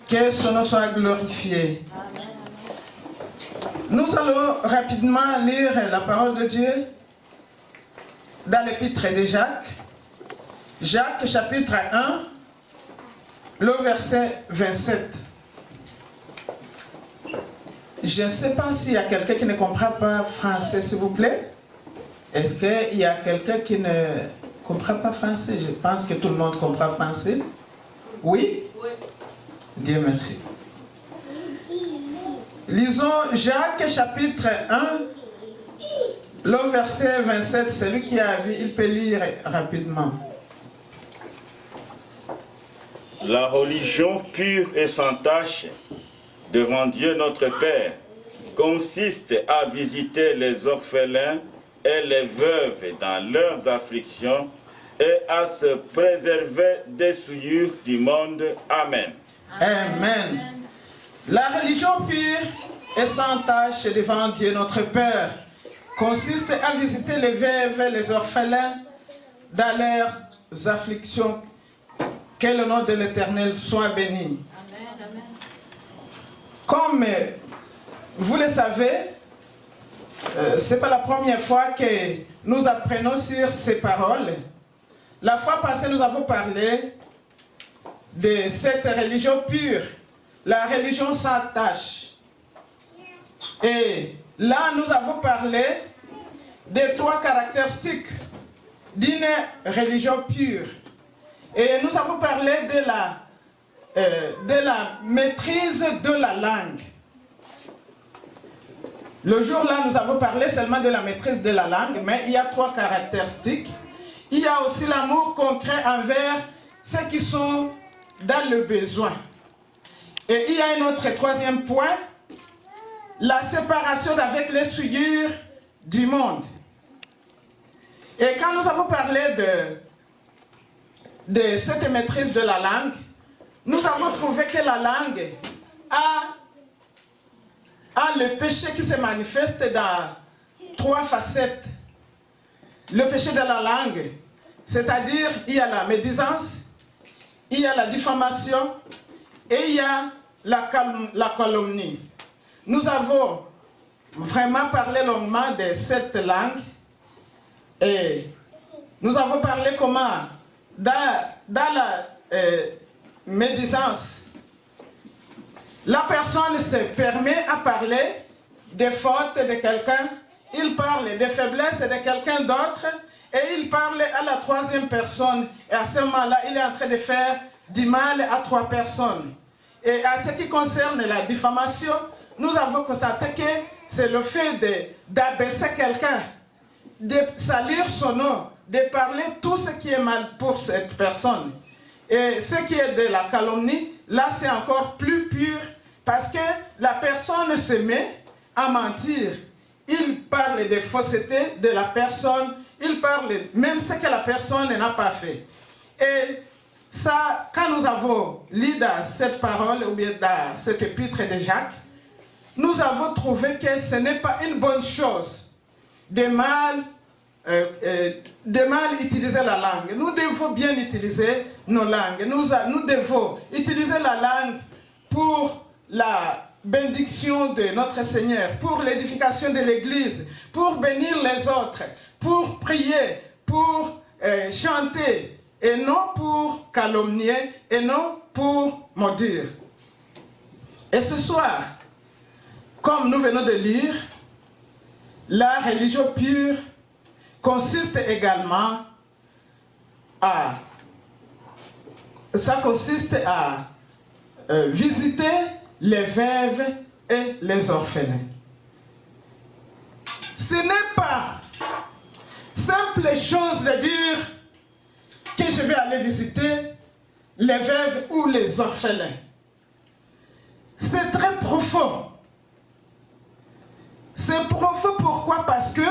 Que son nom soit glorifié. Nous allons rapidement lire la parole de Dieu dans l'épître de Jacques. Jacques chapitre 1, le verset 27. Je ne sais pas s'il y a quelqu'un qui ne comprend pas français, s'il vous plaît. Est-ce qu'il y a quelqu'un qui ne comprend pas français? Je pense que tout le monde comprend français. Oui? Oui. Dieu merci. Lisons Jacques chapitre 1, le verset 27. Celui qui a vu, il peut lire rapidement. La religion pure et sans tache devant Dieu notre Père consiste à visiter les orphelins et les veuves dans leurs afflictions et à se préserver des souillures du monde. Amen. Amen. La religion pure et sans tache devant Dieu notre Père consiste à visiter les veuves et les orphelins dans leurs afflictions. Que le nom de l'Éternel soit béni. Amen. Comme vous le savez, ce n'est pas la première fois que nous apprenons sur ces paroles. La fois passée, nous avons parlé de cette religion pure, la religion sans tache. Et là, nous avons parlé des 3 caractéristiques d'une religion pure. Et nous avons parlé de la maîtrise de la langue. Le jour-là, nous avons parlé seulement de la maîtrise de la langue, mais il y a 3 caractéristiques. Il y a aussi l'amour concret envers ceux qui sont dans le besoin. Et il y a un autre 3e point, la séparation avec les souillures du monde. Et quand nous avons parlé de cette maîtrise de la langue, nous avons trouvé que la langue a le péché qui se manifeste dans 3 facettes. Le péché de la langue, c'est-à-dire il y a la médisance, il y a la diffamation et il y a la calomnie. Nous avons vraiment parlé longuement de cette langue et nous avons parlé comment dans la médisance, la personne se permet à parler des fautes de quelqu'un, il parle des faiblesses de quelqu'un d'autre et il parle à la 3e personne. Et à ce moment-là, il est en train de faire du mal à 3 personnes. Et à ce qui concerne la diffamation, nous avons constaté que c'est le fait d'abaisser quelqu'un, de salir son nom, de parler tout ce qui est mal pour cette personne. Et ce qui est de la calomnie, là c'est encore plus pur, parce que la personne se met à mentir. Il parle des faussetés de la personne, il parle même ce que la personne n'a pas fait. Et ça, quand nous avons lu dans cette parole, ou bien dans cet épître de Jacques, nous avons trouvé que ce n'est pas une bonne chose de mal utiliser la langue. Nous devons bien utiliser nos langues. Nous devons utiliser la langue pour la bénédiction de notre Seigneur, pour l'édification de l'Église, pour bénir les autres, pour prier, pour chanter, et non pour calomnier, et non pour maudire. Et ce soir, comme nous venons de lire, la religion pure consiste également à visiter les veuves et les orphelins. Ce n'est pas simple chose de dire que je vais aller visiter les veuves ou les orphelins. C'est très profond. C'est profond pourquoi? Parce que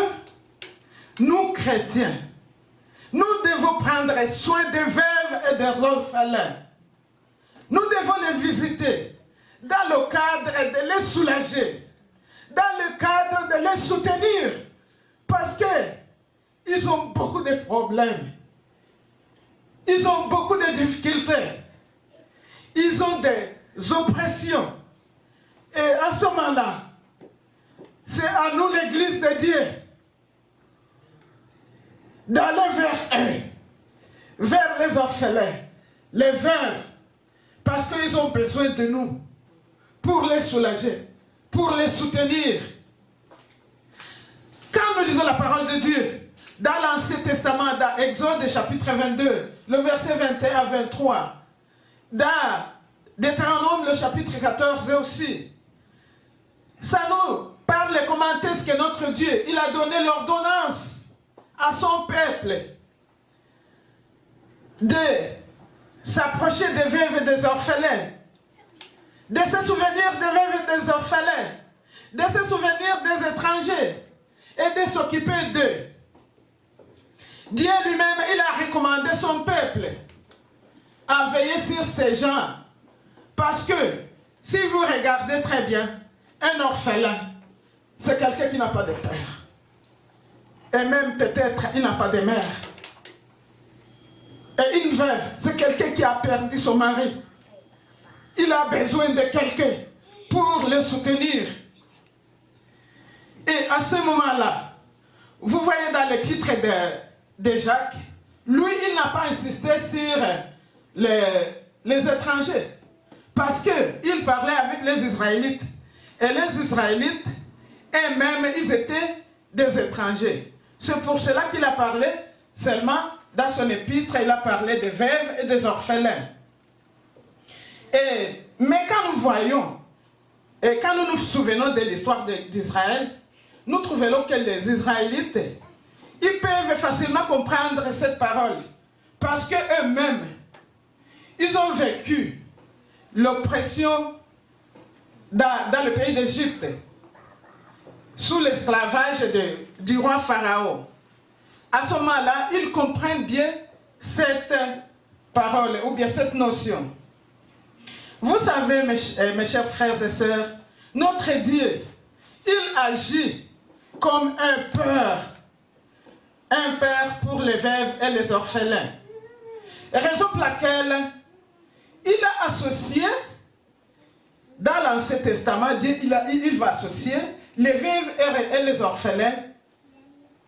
nous, chrétiens, nous devons prendre soin des veuves et des orphelins. Nous devons les visiter dans le cadre de les soulager, dans le cadre de les soutenir, parce qu'ils ont beaucoup de problèmes, ils ont beaucoup de difficultés, ils ont des oppressions. Et à ce moment-là, c'est à nous, l'Église de Dieu, d'aller vers eux, vers les orphelins, les veuves, parce qu'ils ont besoin de nous pour les soulager, pour les soutenir. Quand nous lisons la parole de Dieu, dans l'Ancien Testament, dans Exode chapitre 22, le verset 21 à 23, dans Deutéronome, le chapitre 14 aussi, ça nous parle comment est-ce que notre Dieu, il a donné l'ordonnance à son peuple de s'approcher des veuves et des orphelins, de se souvenir des veuves et des orphelins, de se souvenir des étrangers et de s'occuper d'eux. Dieu lui-même, il a recommandé son peuple à veiller sur ces gens, parce que si vous regardez très bien, un orphelin, c'est quelqu'un qui n'a pas de père. Et même peut-être il n'a pas de mère. Et une veuve, c'est quelqu'un qui a perdu son mari. Il a besoin de quelqu'un pour le soutenir. Et à ce moment-là, vous voyez dans l'épître de Jacques, lui, il n'a pas insisté sur les étrangers. Parce qu'il parlait avec les Israélites. Et les Israélites, eux-mêmes, ils étaient des étrangers. C'est pour cela qu'il a parlé seulement dans son épître, il a parlé des veuves et des orphelins. Mais quand nous voyons, et quand nous nous souvenons de l'histoire d'Israël, nous trouvons que les Israélites, ils peuvent facilement comprendre cette parole. Parce qu'eux-mêmes, ils ont vécu l'oppression dans le pays d'Égypte, sous l'esclavage du roi Pharaon. À ce moment-là, ils comprennent bien cette parole, ou bien cette notion. Vous savez, mes chers frères et sœurs, notre Dieu, il agit comme un père pour les veuves et les orphelins. Raison pour laquelle il a associé, dans l'Ancien Testament, Dieu, il va associer les veuves et les orphelins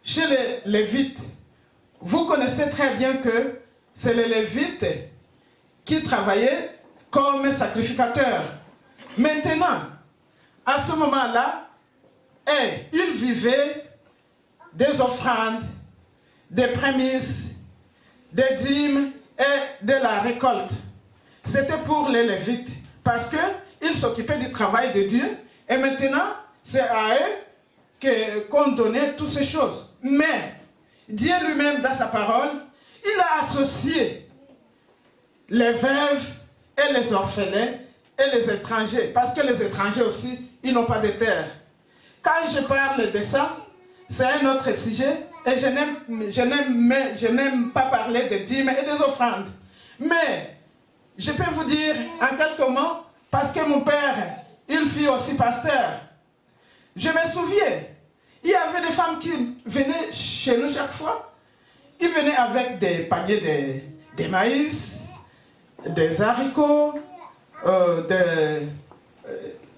chez les Lévites. Vous connaissez très bien que c'est les Lévites qui travaillaient comme sacrificateurs. Maintenant, à ce moment-là, ils vivaient des offrandes, des prémices, des dîmes et de la récolte. C'était pour les Lévites, parce qu'ils s'occupaient du travail de Dieu, et maintenant, c'est à eux qu'on donnait toutes ces choses. Mais Dieu lui-même, dans sa parole, il a associé les veuves et les orphelins et les étrangers. Parce que les étrangers aussi, ils n'ont pas de terre. Quand je parle de ça, c'est un autre sujet. Et je n'aime pas parler des dîmes et des offrandes. Mais je peux vous dire en quelques mots, parce que mon père, il fut aussi pasteur. Je me souviens, il y avait des femmes qui venaient chez nous chaque fois. Ils venaient avec des paniers de maïs, des haricots,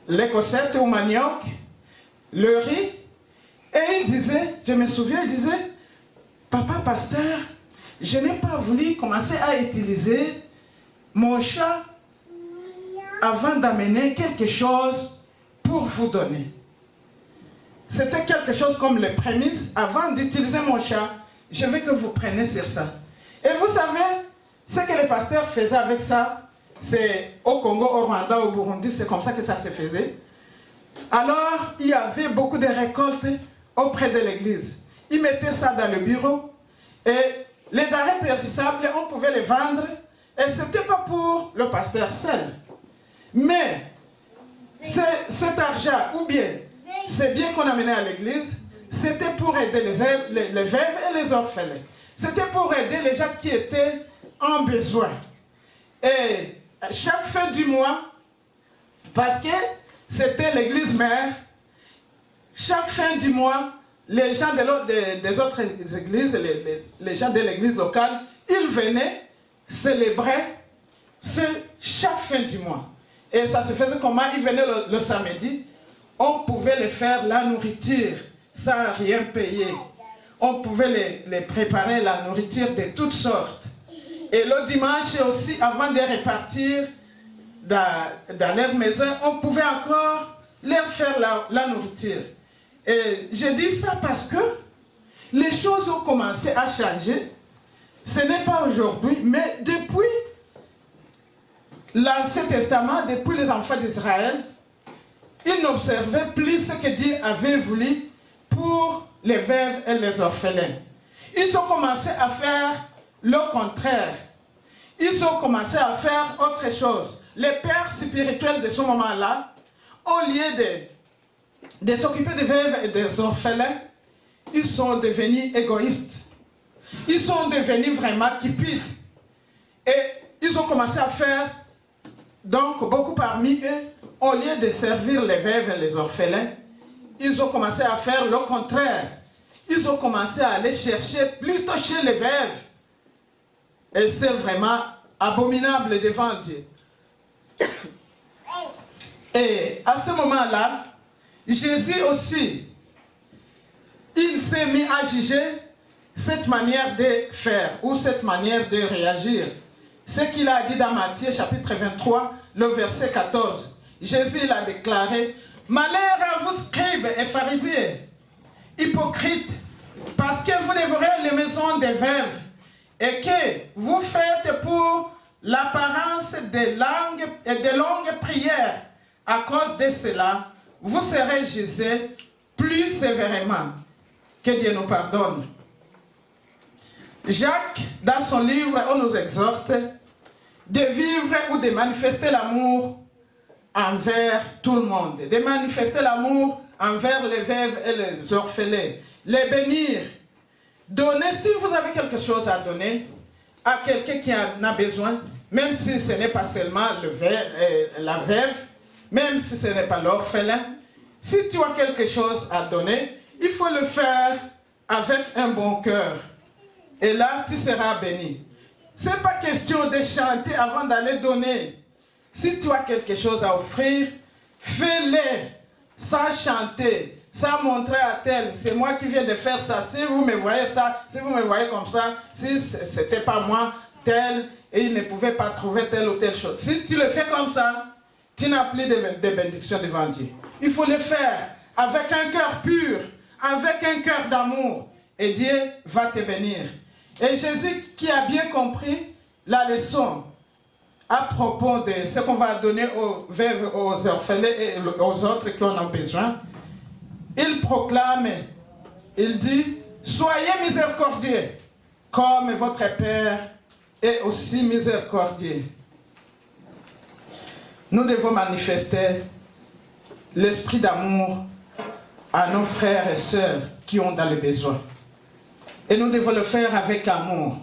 les cossettes ou manioc, le riz. Et il disait, je me souviens, il disait, papa pasteur, je n'ai pas voulu commencer à utiliser mon chat avant d'amener quelque chose pour vous donner. C'était quelque chose comme les prémices. Avant d'utiliser mon chat, je veux que vous preniez sur ça. Et vous savez, ce que les pasteurs faisaient avec ça, c'est au Congo, au Rwanda, au Burundi, c'est comme ça que ça se faisait. Alors, il y avait beaucoup de récoltes auprès de l'église. Ils mettaient ça dans le bureau et les denrées périssables, on pouvait les vendre et ce n'était pas pour le pasteur seul. Mais cet argent, ou bien c'est bien qu'on amenait à l'église, c'était pour aider les veuves et les orphelins. C'était pour aider les gens qui étaient en besoin. Et chaque fin du mois, parce que c'était l'église mère, chaque fin du mois, les gens des autres églises, les gens de l'église locale, ils venaient célébrer chaque fin du mois. Et ça se faisait comment? Ils venaient le samedi, on pouvait les faire la nourriture sans rien payer. On pouvait les préparer la nourriture de toutes sortes. Et le dimanche aussi, avant de repartir dans leur maison, on pouvait encore leur faire la nourriture. Et je dis ça parce que les choses ont commencé à changer. Ce n'est pas aujourd'hui, mais depuis l'Ancien Testament, depuis les enfants d'Israël, ils n'observaient plus ce que Dieu avait voulu pour les veuves et les orphelins. Ils ont commencé à faire le contraire. Ils ont commencé à faire autre chose. Les pères spirituels de ce moment-là, au lieu de s'occuper des veuves et des orphelins, ils sont devenus égoïstes. Ils sont devenus vraiment cupides. Et ils ont commencé à faire, donc beaucoup parmi eux, au lieu de servir les veuves et les orphelins, ils ont commencé à faire le contraire. Ils ont commencé à aller chercher plutôt chez les veuves. Et c'est vraiment abominable devant Dieu. Et à ce moment-là, Jésus aussi, il s'est mis à juger cette manière de faire ou cette manière de réagir. Ce qu'il a dit dans Matthieu chapitre 23, le verset 14. Jésus l'a déclaré, « Malheur à vous scribes et pharisiens, hypocrites, parce que vous dévorez les maisons des veuves et que vous faites pour l'apparence des langues et de longues prières. À cause de cela, vous serez jugés plus sévèrement. Que Dieu nous pardonne. » Jacques, dans son livre, on nous exhorte de vivre ou de manifester l'amour envers tout le monde, de manifester l'amour envers les veuves et les orphelins, les bénir, donner, si vous avez quelque chose à donner à quelqu'un qui en a besoin, même si ce n'est pas seulement la veuve, même si ce n'est pas l'orphelin, si tu as quelque chose à donner, il faut le faire avec un bon cœur. Et là, tu seras béni. Ce n'est pas question de chanter avant d'aller donner. Si tu as quelque chose à offrir, fais-le sans chanter, sans montrer à tel. C'est moi qui viens de faire ça. Si vous me voyez ça, si vous me voyez comme ça, si ce n'était pas moi, tel, et il ne pouvait pas trouver telle ou telle chose. Si tu le fais comme ça, tu n'as plus de bénédiction devant Dieu. Il faut le faire avec un cœur pur, avec un cœur d'amour, et Dieu va te bénir. Et Jésus, qui a bien compris la leçon à propos de ce qu'on va donner aux veuves, aux orphelins et aux autres qui en ont besoin, il proclame, il dit, Soyez miséricordieux, comme votre Père est aussi miséricordieux. Nous devons manifester l'esprit d'amour à nos frères et sœurs qui ont dans le besoin. Et nous devons le faire avec amour.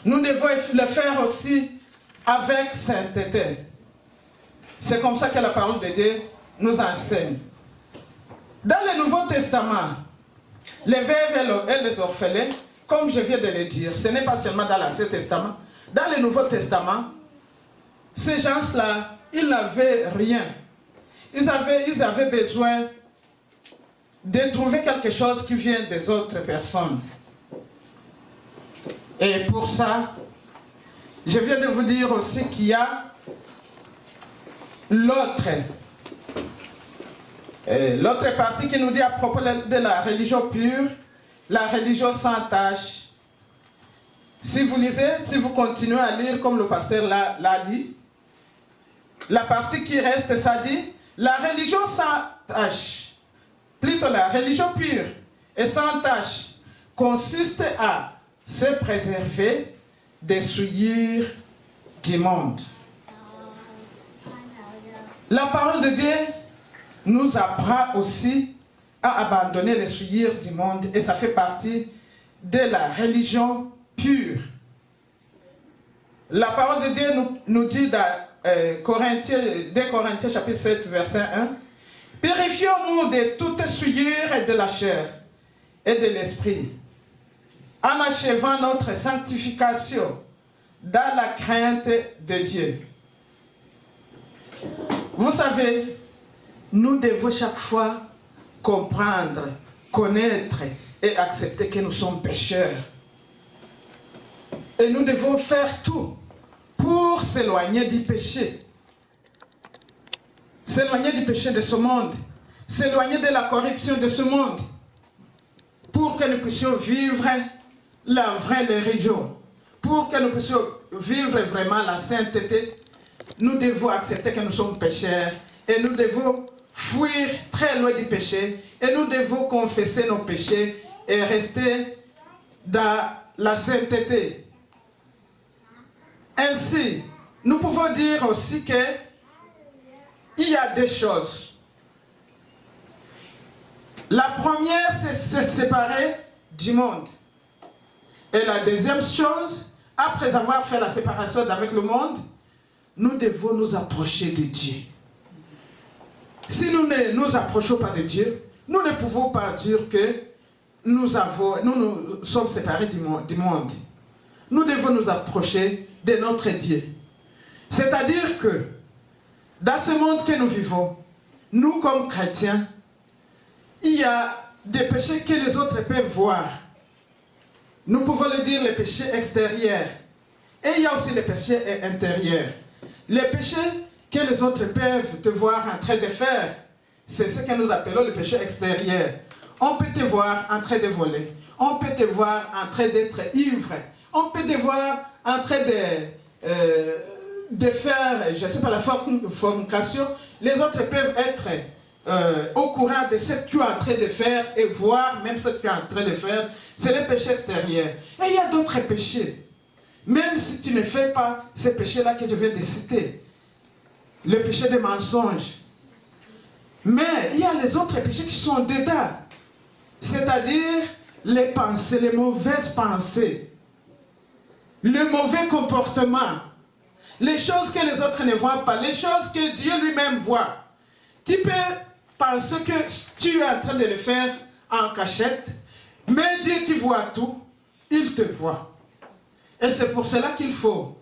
Nous devons le faire aussi avec sainteté. C'est comme ça que la parole de Dieu nous enseigne. Dans le Nouveau Testament, les veuves et les orphelins, comme je viens de le dire, ce n'est pas seulement dans l'Ancien Testament. Dans le Nouveau Testament, ces gens-là, ils n'avaient rien. Ils avaient besoin de trouver quelque chose qui vient des autres personnes. Et pour ça, je viens de vous dire aussi qu'il y a l'autre partie qui nous dit à propos de la religion pure, la religion sans tache. Si vous lisez, si vous continuez à lire comme le pasteur l'a dit, la partie qui reste, ça dit, la religion sans tache, plutôt la religion pure et sans tache, consiste à se préserver des souillures du monde. La parole de Dieu nous apprend aussi à abandonner les souillures du monde et ça fait partie de la religion pure. La parole de Dieu nous dit dans 2 Corinthiens chapitre 7 verset 1, « Purifions-nous de toute souillure de la chair et de l'esprit, en achevant notre sanctification dans la crainte de Dieu. » Vous savez, nous devons chaque fois comprendre, connaître et accepter que nous sommes pécheurs. Et nous devons faire tout pour s'éloigner du péché. S'éloigner du péché de ce monde. S'éloigner de la corruption de ce monde. Pour que nous puissions vivre la vraie religion. Pour que nous puissions vivre vraiment la sainteté, nous devons accepter que nous sommes pécheurs et nous devons fuir très loin du péché et nous devons confesser nos péchés et rester dans la sainteté. Ainsi, nous pouvons dire aussi que il y a des choses. La première, c'est se séparer du monde. Et la deuxième chose, après avoir fait la séparation avec le monde, nous devons nous approcher de Dieu. Si nous ne nous approchons pas de Dieu, nous ne pouvons pas dire que nous sommes séparés du monde. Nous devons nous approcher de notre Dieu. C'est-à-dire que dans ce monde que nous vivons, nous comme chrétiens, il y a des péchés que les autres peuvent voir. Nous pouvons le dire les péchés extérieurs. Et il y a aussi les péchés intérieurs. Les péchés que les autres peuvent te voir en train de faire, c'est ce que nous appelons le péché extérieur. On peut te voir en train de voler. On peut te voir en train d'être ivre. On peut te voir en train de faire, je ne sais pas, la fornication. Les autres peuvent être au courant de ce que tu es en train de faire et voir même ce que tu es en train de faire. C'est le péché extérieur. Et il y a d'autres péchés. Même si tu ne fais pas ces péchés-là que je viens de citer. Le péché des mensonges. Mais il y a les autres péchés qui sont dedans. C'est-à-dire les pensées, les mauvaises pensées. Le mauvais comportement. Les choses que les autres ne voient pas. Les choses que Dieu lui-même voit. Tu peux penser que tu es en train de le faire en cachette. Mais Dieu qui voit tout, il te voit. Et c'est pour cela qu'il faut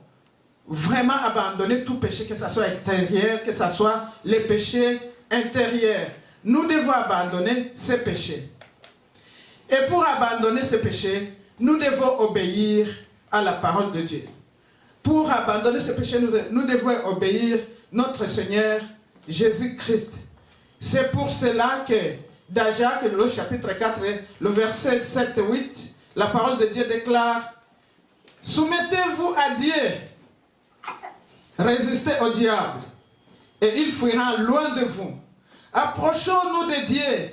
vraiment abandonner tout péché, que ce soit extérieur, que ce soit les péchés intérieurs. Nous devons abandonner ces péchés. Et pour abandonner ces péchés, nous devons obéir à la parole de Dieu. Pour abandonner ces péchés, nous devons obéir notre Seigneur Jésus-Christ. C'est pour cela que dans Jacques, le chapitre 4, le verset 7 et 8, la parole de Dieu déclare: soumettez-vous à Dieu, résistez au diable, et il fuira loin de vous. Approchons-nous de Dieu,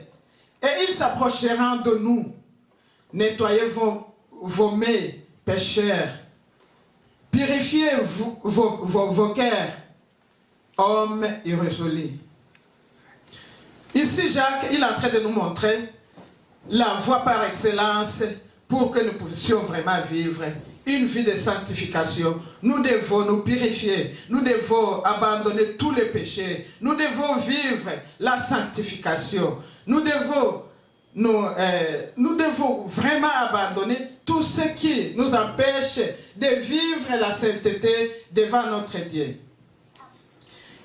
et il s'approchera de nous. nettoyez vos mains, pécheurs. Purifiez vos cœurs, hommes irrésolus. Ici, Jacques, il est en train de nous montrer la voie par excellence pour que nous puissions vraiment vivre une vie de sanctification. Nous devons nous purifier, nous devons abandonner tous les péchés, nous devons vivre la sanctification, nous devons vraiment abandonner tout ce qui nous empêche de vivre la sainteté devant notre Dieu.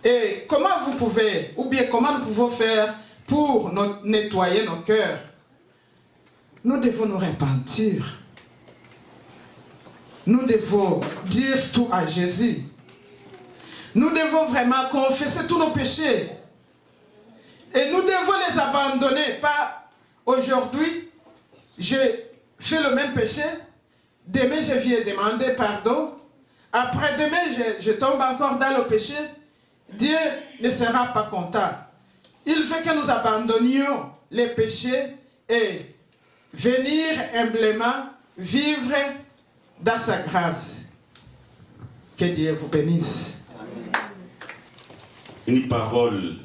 Et comment vous pouvez, ou bien comment nous pouvons faire pour nettoyer nos cœurs? Nous devons nous repentir. Nous devons dire tout à Jésus. Nous devons vraiment confesser tous nos péchés. Et nous devons les abandonner. Pas aujourd'hui, j'ai fait le même péché. Demain, je viens demander pardon. Après demain, je tombe encore dans le péché. Dieu ne sera pas content. Il veut que nous abandonnions les péchés et venir humblement vivre dans sa grâce. Que Dieu vous bénisse. Une parole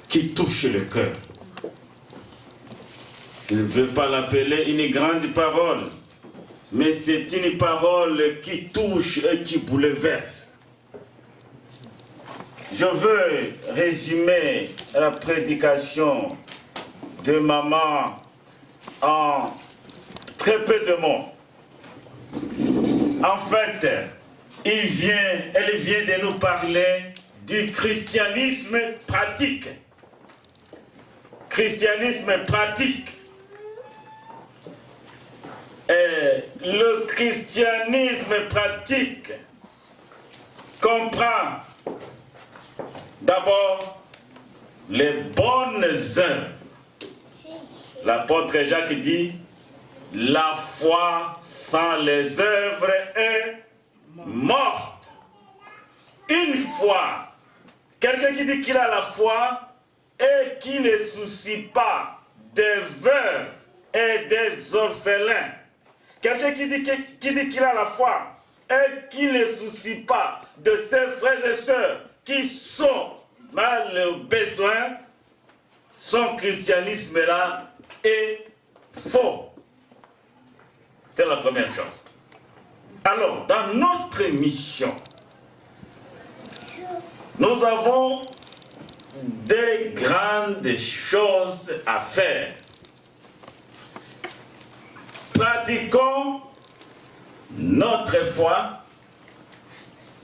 qui touche le cœur. Il ne veut pas l'appeler une grande parole, mais c'est une parole qui touche et qui bouleverse. Je veux résumer la prédication de maman en très peu de mots. En fait, elle vient de nous parler du christianisme pratique. Christianisme pratique. Et le christianisme pratique comprend d'abord les bonnes œuvres. L'apôtre Jacques dit, la foi sans les œuvres est morte. Une foi, quelqu'un qui dit qu'il a la foi et qui ne soucie pas des veuves et des orphelins. Quelqu'un qui dit qu'il a la foi et qui ne soucie pas de ses frères et sœurs qui sont dans le besoin, son christianisme-là est faux. C'est la première chose. Alors, dans notre mission, nous avons des grandes choses à faire. Pratiquons notre foi,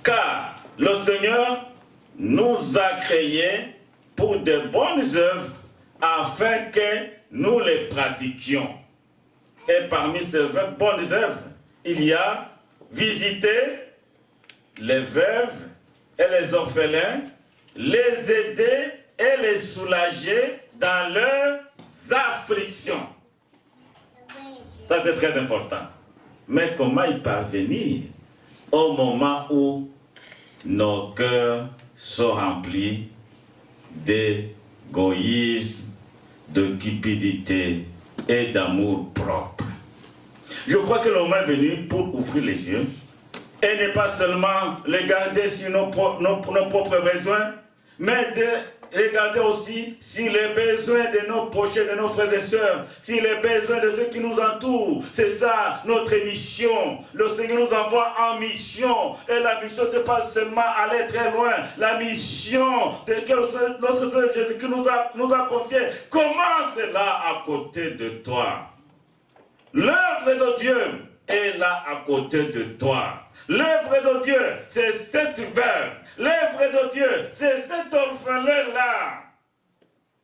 car le Seigneur nous a créés pour de bonnes œuvres afin que nous les pratiquions. Et parmi ces bonnes œuvres, il y a visiter les veuves et les orphelins, les aider et les soulager dans leurs afflictions. Ça, c'est très important. Mais comment y parvenir au moment où nos cœurs sont remplis d'égoïsme, de cupidité et d'amour propre? Je crois que le moment est venu pour ouvrir les yeux et ne pas seulement regarder sur nos propres besoins, mais de regarder aussi sur les besoins de nos prochains, de nos frères et sœurs, sur les besoins de ceux qui nous entourent. C'est ça notre mission. Le Seigneur nous envoie en mission. Et la mission, ce n'est pas seulement aller très loin. La mission que notre Seigneur Jésus nous a confiée commence là à côté de toi. L'œuvre de Dieu est là à côté de toi. L'œuvre de Dieu, c'est cette veuve. L'œuvre de Dieu, c'est cet orphelin-là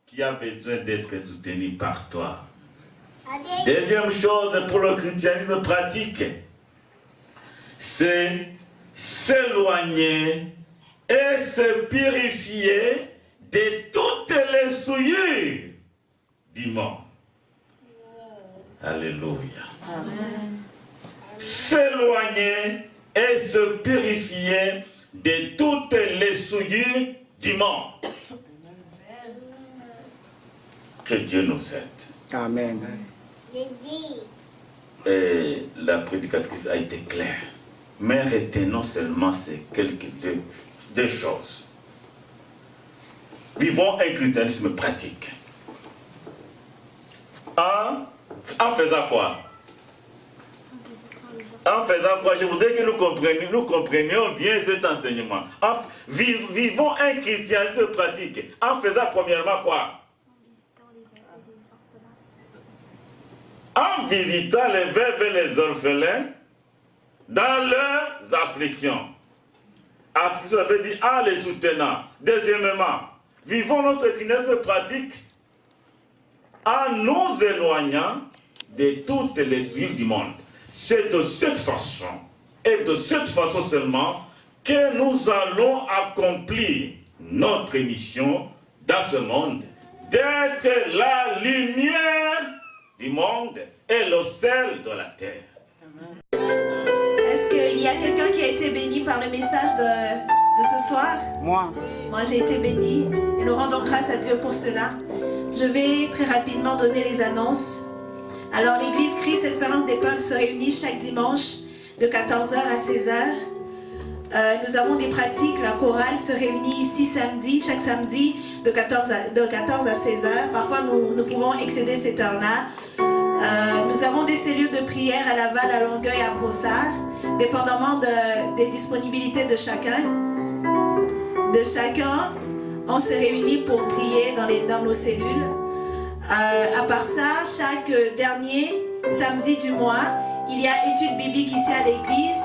qui a besoin d'être soutenu par toi. Deuxième chose pour le christianisme pratique, c'est s'éloigner et se purifier de toutes les souillures du monde. Alléluia. Amen. S'éloigner et se purifier de toutes les souillures du monde. Que Dieu nous aide. Amen. Et la prédicatrice a été claire. Mais retenons seulement ces deux choses. Vivons un christianisme pratique. En faisant quoi? En faisant quoi? Je voudrais que nous comprenions bien cet enseignement. Vivons un christianisme pratique. En faisant premièrement quoi? En visitant les veuves et les orphelins dans leurs afflictions. Affliction, ça veut dire en les soutenant. Deuxièmement, vivons notre christianisme pratique en nous éloignant de toutes les souilles du monde. C'est de cette façon, et de cette façon seulement, que nous allons accomplir notre mission dans ce monde, d'être la lumière du monde et le sel de la terre. Est-ce qu'il y a quelqu'un qui a été béni par le message de ce soir? Moi. Moi, j'ai été béni et nous rendons grâce à Dieu pour cela. Je vais très rapidement donner les annonces. Alors, l'église Christ Espérance des Peuples se réunit chaque dimanche de 14h à 16h. Nous avons des pratiques. La chorale se réunit ici chaque samedi de 14 à 16h. Parfois, nous pouvons excéder cette heure-là. Nous avons des cellules de prière à Laval, à Longueuil, à Brossard, dépendamment des disponibilités de chacun. On se réunit pour prier dans nos cellules. À part ça, chaque dernier samedi du mois, il y a études bibliques ici à l'église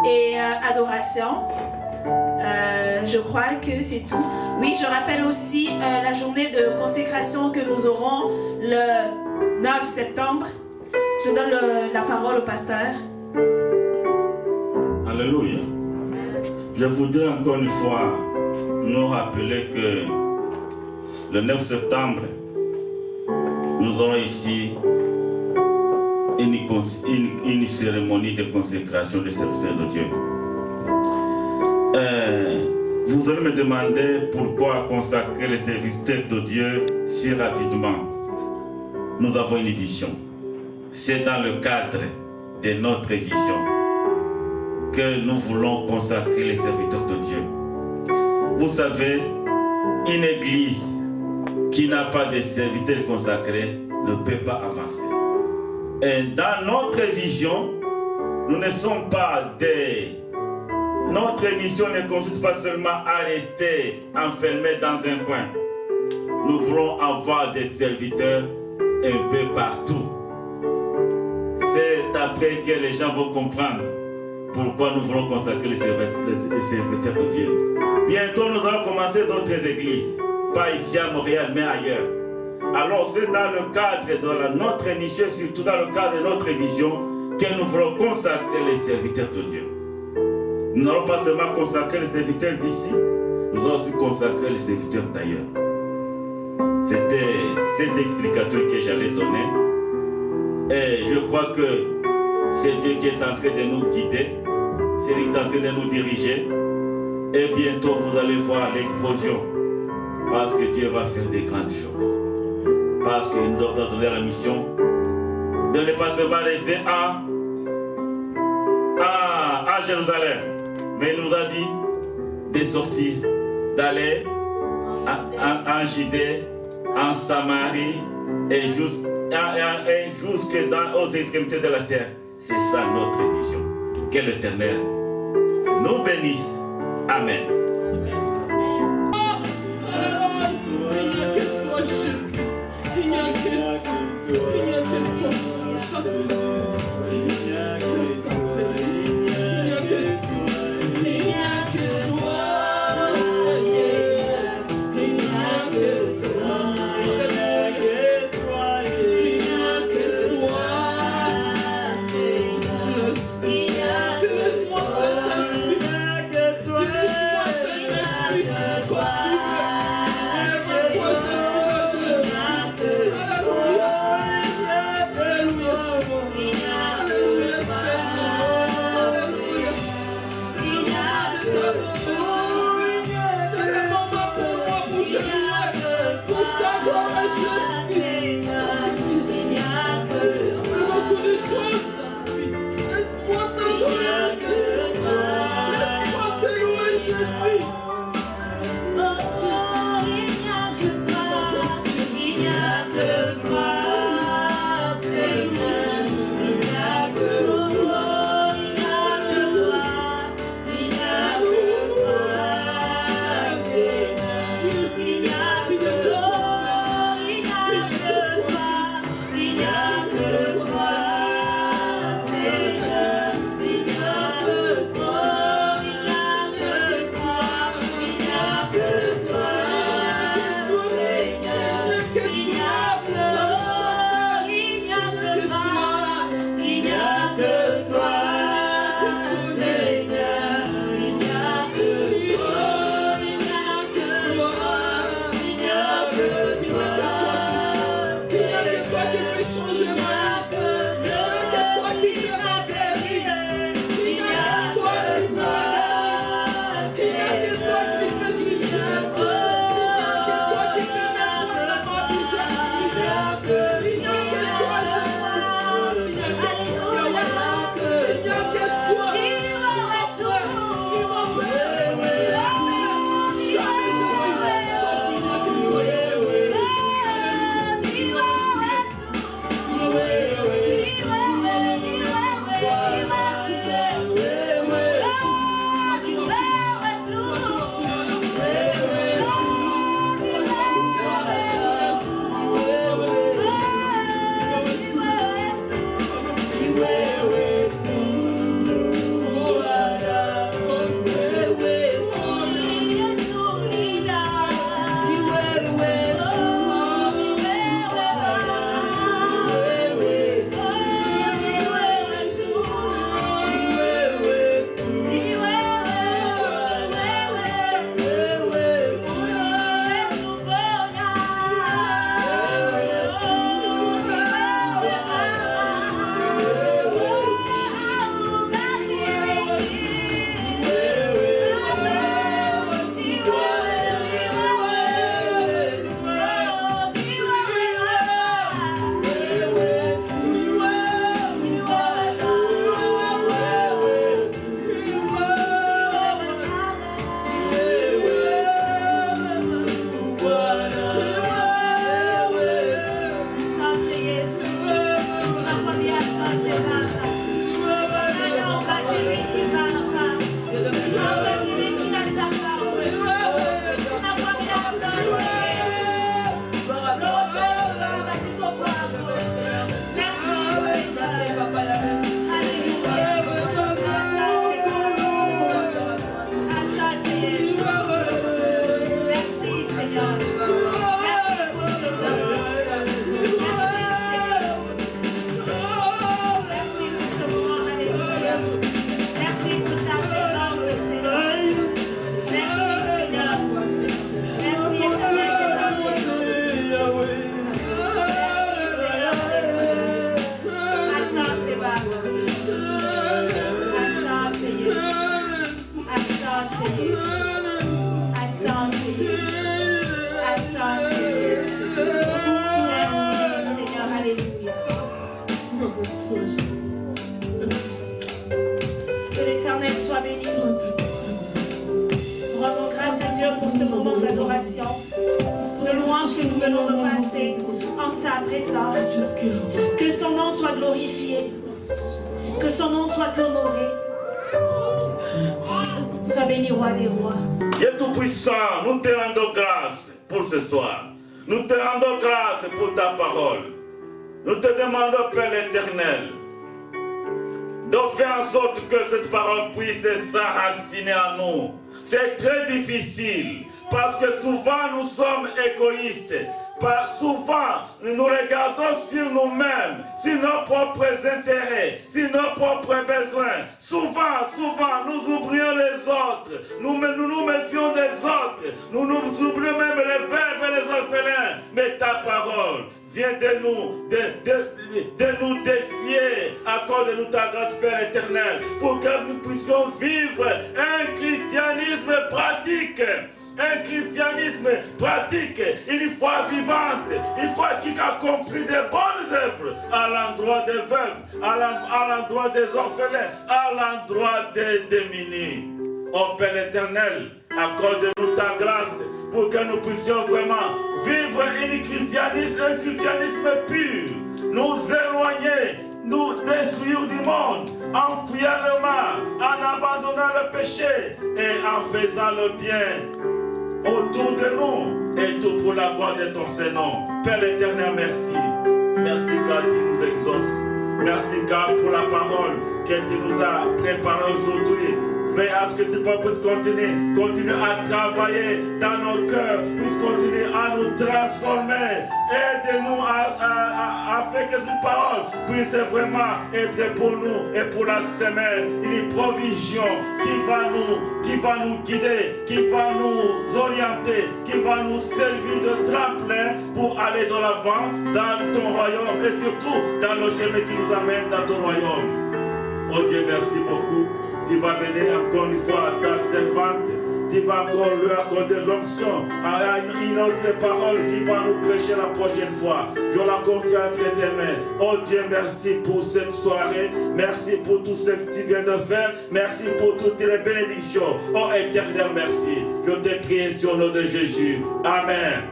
et adoration. Je crois que c'est tout. Oui, je rappelle aussi la journée de consécration que nous aurons le 9 septembre. Je donne la parole au pasteur. Alléluia. Je voudrais encore une fois nous rappeler que le 9 septembre, nous aurons ici une cérémonie de consécration des serviteurs de Dieu. Vous allez me demander pourquoi consacrer les serviteurs de Dieu si rapidement. Nous avons une vision. C'est dans le cadre de notre vision que nous voulons consacrer les serviteurs de Dieu. Vous savez, une église qui n'a pas de serviteurs consacrés ne peut pas avancer. Et dans notre vision, nous ne sommes pas des... Notre mission ne consiste pas seulement à rester enfermés dans un coin. Nous voulons avoir des serviteurs un peu partout. C'est après que les gens vont comprendre pourquoi nous voulons consacrer les serviteurs de Dieu. Bientôt, nous allons commencer d'autres églises. Pas ici à Montréal, mais ailleurs. Alors, c'est dans le cadre de notre mission, surtout dans le cadre de notre vision, que nous voulons consacrer les serviteurs de Dieu. Nous n'allons pas seulement consacrer les serviteurs d'ici, nous allons aussi consacrer les serviteurs d'ailleurs. C'était cette explication que j'allais donner. Et je crois que c'est Dieu qui est en train de nous guider, c'est Dieu qui est en train de nous diriger. Et bientôt, vous allez voir l'explosion. Parce que Dieu va faire des grandes choses. Parce qu'il nous a donné la mission de ne pas seulement rester à Jérusalem, mais il nous a dit de sortir, d'aller en Judée, en Samarie et jusque aux extrémités de la terre. C'est ça notre vision. Que l'Éternel nous bénisse. Amen. Merci pour ta présence, Seigneur. Merci, Seigneur. Merci, Éternel des armées. Asante Baba. Asante Yesu. Asante Yesu. Asante Yesu. Asante Yesu. Merci Seigneur, alléluia. Que l'Éternel soit béni. Nous rendons grâce à Dieu pour ce moment d'adoration, de louange que nous venons de passer en sa présence. Que son nom soit glorifié, que son nom soit honoré. Sois béni, roi des rois. Dieu Tout-Puissant, nous te rendons grâce pour ce soir. Nous te rendons grâce pour ta parole. Nous te demandons, Père éternel, de faire en sorte que cette parole puisse s'enraciner en nous. C'est très difficile parce que souvent nous sommes égoïstes. Souvent nous regardons sur nous-mêmes, sur nos propres intérêts, sur nos propres besoins. Souvent nous oublions les autres. Nous nous méfions des autres. Nous oublions même les veuves et les orphelins. Mais ta parole vient de nous défier. Accorde-nous ta grâce, Père éternel, pour que nous puissions vivre un christianisme pratique. Un christianisme pratique, une foi vivante, une foi qui accomplit des bonnes œuvres à l'endroit des veuves, à l'endroit des orphelins, à l'endroit des démunis. Ô Père éternel, accorde-nous ta grâce pour que nous puissions vraiment vivre un christianisme pur, nous éloigner, nous détruire du monde, en fuyant le mal, en abandonnant le péché et en faisant le bien autour de nous, et tout pour la gloire de ton Saint-Nom. Père éternel, merci. Merci car tu nous exauces. Merci car pour la parole que tu nous as préparée aujourd'hui. Fais à ce que ce peuple puisse continuer à travailler dans nos cœurs, puisse continuer à nous transformer. Aide-nous à faire que cette parole puisse vraiment être pour nous et pour la semaine une provision qui va nous guider, qui va nous orienter, qui va nous servir de tremplin pour aller de l'avant dans ton royaume et surtout dans le chemin qui nous amène dans ton royaume. Oh Dieu, merci beaucoup. Tu vas bénir encore une fois ta servante. Tu vas encore lui accorder l'onction à une autre parole qui va nous prêcher la prochaine fois. Je la confie entre tes mains. Oh Dieu, merci pour cette soirée. Merci pour tout ce que tu viens de faire. Merci pour toutes les bénédictions. Oh éternel, merci. Je te prie sur le nom de Jésus. Amen.